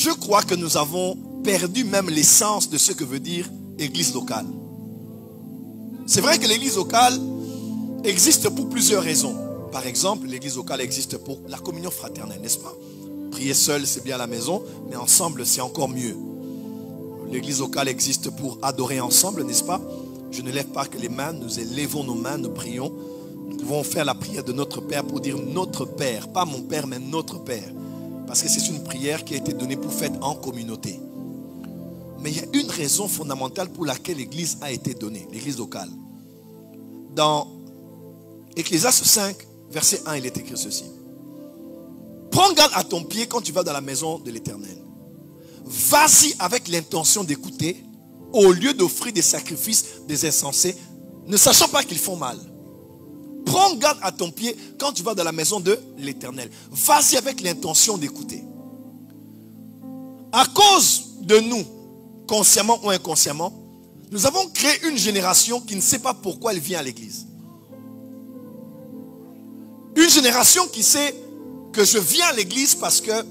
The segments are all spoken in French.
Je crois que nous avons perdu même l'essence de ce que veut dire église locale. C'est vrai que l'église locale existe pour plusieurs raisons. Par exemple, l'église locale existe pour la communion fraternelle, n'est-ce pas? Prier seul, c'est bien à la maison, mais ensemble, c'est encore mieux. L'église locale existe pour adorer ensemble, n'est-ce pas? Je ne lève pas que les mains, nous élevons nos mains, nous prions. Nous pouvons faire la prière de notre Père pour dire notre Père, pas mon Père, mais notre Père. Parce que c'est une prière qui a été donnée pour faire en communauté. Mais il y a une raison fondamentale pour laquelle l'église a été donnée, l'église locale. Dans Ecclésiaste 5, verset 1, il est écrit ceci. Prends garde à ton pied quand tu vas dans la maison de l'Éternel. Vas-y avec l'intention d'écouter, au lieu d'offrir des sacrifices des insensés, ne sachant pas qu'ils font mal. Prends garde à ton pied quand tu vas dans la maison de l'Éternel. Vas-y avec l'intention d'écouter. À cause de nous, consciemment ou inconsciemment, nous avons créé une génération qui ne sait pas pourquoi elle vient à l'église. Une génération qui sait que je viens à l'église parce que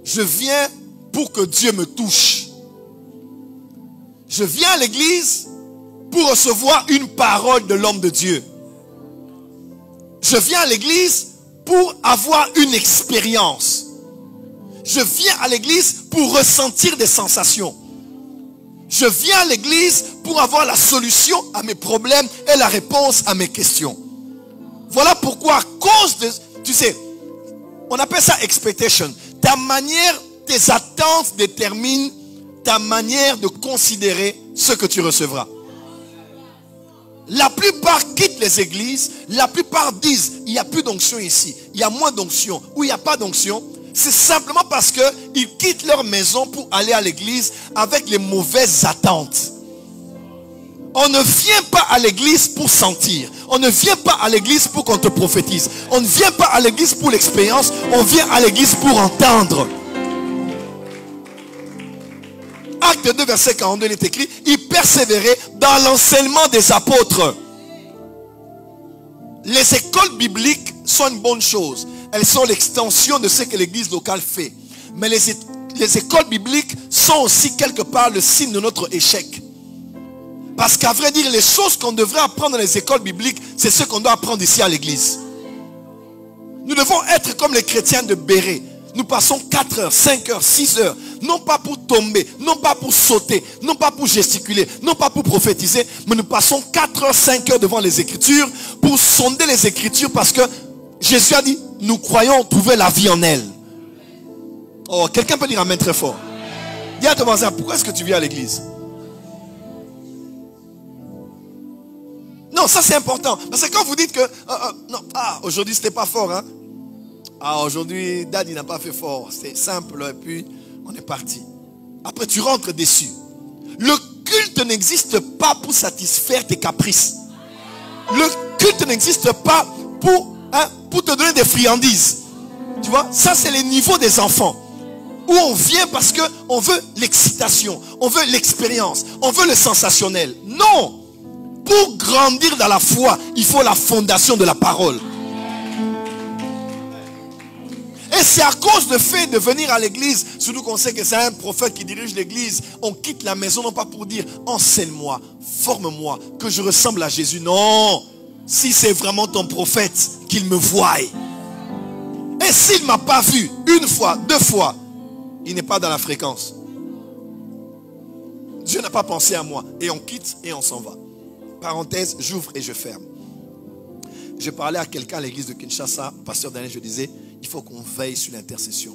je viens pour que Dieu me touche. Je viens à l'église pour recevoir une parole de l'homme de Dieu. Je viens à l'église pour avoir une expérience. Je viens à l'église pour ressentir des sensations. Je viens à l'église pour avoir la solution à mes problèmes et la réponse à mes questions. Voilà pourquoi, à cause de... Tu sais, on appelle ça expectation. Ta manière, tes attentes déterminent ta manière de considérer ce que tu recevras. La plupart quittent les églises. La plupart disent, il n'y a plus d'onction ici. Il y a moins d'onction. Ou il n'y a pas d'onction. C'est simplement parce qu'ils quittent leur maison pour aller à l'église avec les mauvaises attentes. On ne vient pas à l'église pour sentir. On ne vient pas à l'église pour qu'on te prophétise. On ne vient pas à l'église pour l'expérience. On vient à l'église pour entendre. Acte 2, verset 42, il est écrit, ils persévéraient dans l'enseignement des apôtres. Les écoles bibliques sont une bonne chose. Elles sont l'extension de ce que l'église locale fait. Mais les écoles bibliques sont aussi quelque part le signe de notre échec. Parce qu'à vrai dire, les choses qu'on devrait apprendre dans les écoles bibliques, c'est ce qu'on doit apprendre ici à l'église. Nous devons être comme les chrétiens de Béret. Nous passons 4 heures, 5 heures, 6 heures. Non pas pour tomber, non pas pour sauter, non pas pour gesticuler, non pas pour prophétiser. Mais nous passons 4 heures, 5 heures devant les Écritures pour sonder les Écritures parce que Jésus a dit, nous croyons trouver la vie en elle. Oh, quelqu'un peut dire amen très fort. Dis à ton voisin, pourquoi est-ce que tu viens à l'église? Non, ça c'est important. Parce que quand vous dites que, non, aujourd'hui c'était pas fort, hein. Aujourd'hui, Daddy n'a pas fait fort. C'est simple, et puis on est parti. Après, tu rentres déçu. Le culte n'existe pas pour satisfaire tes caprices. Le culte n'existe pas pour te donner des friandises. Tu vois, ça c'est les niveaux des enfants. Où on vient parce qu'on veut l'excitation, on veut l'expérience, on veut le sensationnel. Non! Pour grandir dans la foi, il faut la fondation de la parole. Et c'est à cause du fait de venir à l'église, surtout qu'on sait que c'est un prophète qui dirige l'église, on quitte la maison non pas pour dire enseigne-moi, forme-moi, que je ressemble à Jésus. Non, si c'est vraiment ton prophète, qu'il me voie. Et s'il ne m'a pas vu une fois, 2 fois, il n'est pas dans la fréquence. Dieu n'a pas pensé à moi. Et on quitte et on s'en va. Parenthèse, j'ouvre et je ferme. Je parlais à quelqu'un à l'église de Kinshasa, pasteur Daniel, je disais, il faut qu'on veille sur l'intercession.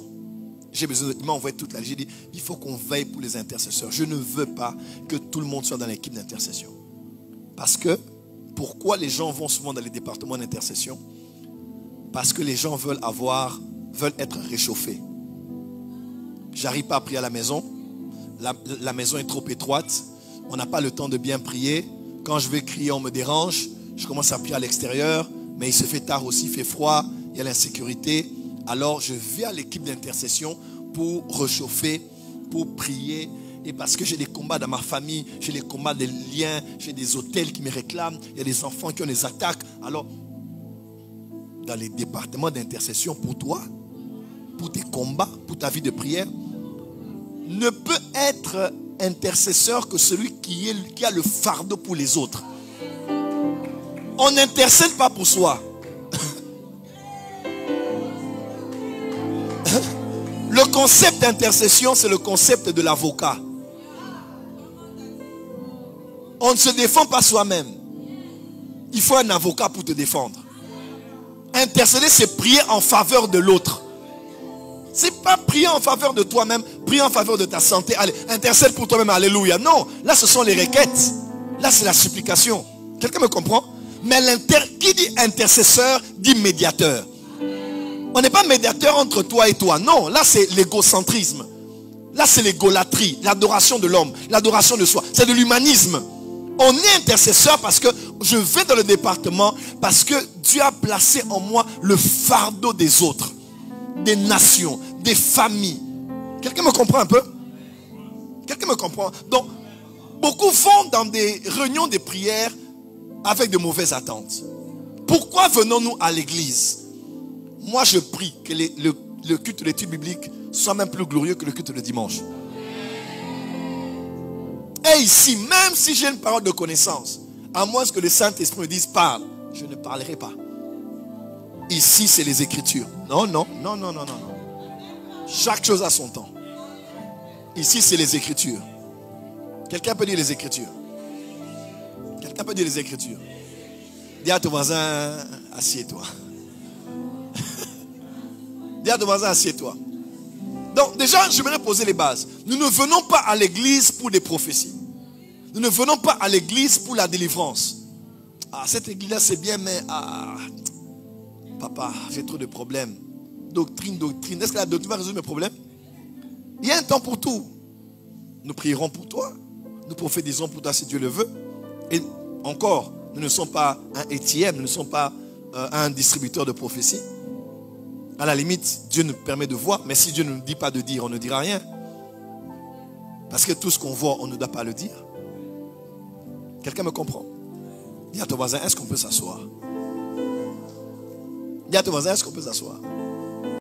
J'ai besoin, il m'a envoyé toute la liste. J'ai dit, il faut qu'on veille pour les intercesseurs. Je ne veux pas que tout le monde soit dans l'équipe d'intercession. Parce que, pourquoi les gens vont souvent dans les départements d'intercession? Parce que les gens veulent être réchauffés. J'arrive pas à prier à la maison. La maison est trop étroite. On n'a pas le temps de bien prier. Quand je vais crier, on me dérange. Je commence à prier à l'extérieur. Mais il se fait tard aussi, il fait froid. Il y a l'insécurité. Alors je vais à l'équipe d'intercession pour réchauffer, pour prier. Et parce que j'ai des combats dans ma famille, j'ai des combats des liens, j'ai des hôtels qui me réclament. Il y a des enfants qui ont des attaques. Alors, dans les départements d'intercession pour toi, pour tes combats, pour ta vie de prière, ne peut être intercesseur que celui qui a le fardeau pour les autres. On n'intercède pas pour soi. Le concept d'intercession, c'est le concept de l'avocat. On ne se défend pas soi-même. Il faut un avocat pour te défendre. Intercéder, c'est prier en faveur de l'autre. C'est pas prier en faveur de toi-même, prier en faveur de ta santé. Allez, intercède pour toi-même, alléluia. Non, là ce sont les requêtes. Là c'est la supplication. Quelqu'un me comprend? Mais qui dit intercesseur dit médiateur. On n'est pas médiateur entre toi et toi. Non, là c'est l'égocentrisme. Là c'est l'égolatrie, l'adoration de l'homme, l'adoration de soi. C'est de l'humanisme. On est intercesseur parce que je vais dans le département, parce que Dieu a placé en moi le fardeau des autres, des nations, des familles. Quelqu'un me comprend un peu? Quelqu'un me comprend? Donc, beaucoup vont dans des réunions de prière avec de mauvaises attentes. Pourquoi venons-nous à l'église? Moi, je prie que le culte de l'étude biblique soit même plus glorieux que le culte de dimanche. Et ici, même si j'ai une parole de connaissance, à moins que le Saint-Esprit me dise parle, je ne parlerai pas. Ici, c'est les Écritures. Non, non, non, non, non, non. Chaque chose a son temps. Ici, c'est les Écritures. Quelqu'un peut dire les Écritures? Quelqu'un peut dire les Écritures? Dis à ton voisin, assieds-toi. Dis à ton voisin, assieds-toi. Donc déjà, je voudrais poser les bases. Nous ne venons pas à l'église pour des prophéties. Nous ne venons pas à l'église pour la délivrance. Ah, cette église-là, c'est bien, mais... papa, j'ai trop de problèmes. Doctrine. Est-ce que la doctrine va résoudre mes problèmes? Il y a un temps pour tout. Nous prierons pour toi. Nous prophétisons pour toi si Dieu le veut. Et encore, nous ne sommes pas un ATM, nous ne sommes pas un distributeur de prophéties. À la limite, Dieu nous permet de voir, mais si Dieu ne nous dit pas de dire, on ne dira rien. Parce que tout ce qu'on voit, on ne doit pas le dire. Quelqu'un me comprend? Dis à ton voisin, est-ce qu'on peut s'asseoir? Dis à ton voisin, est-ce qu'on peut s'asseoir?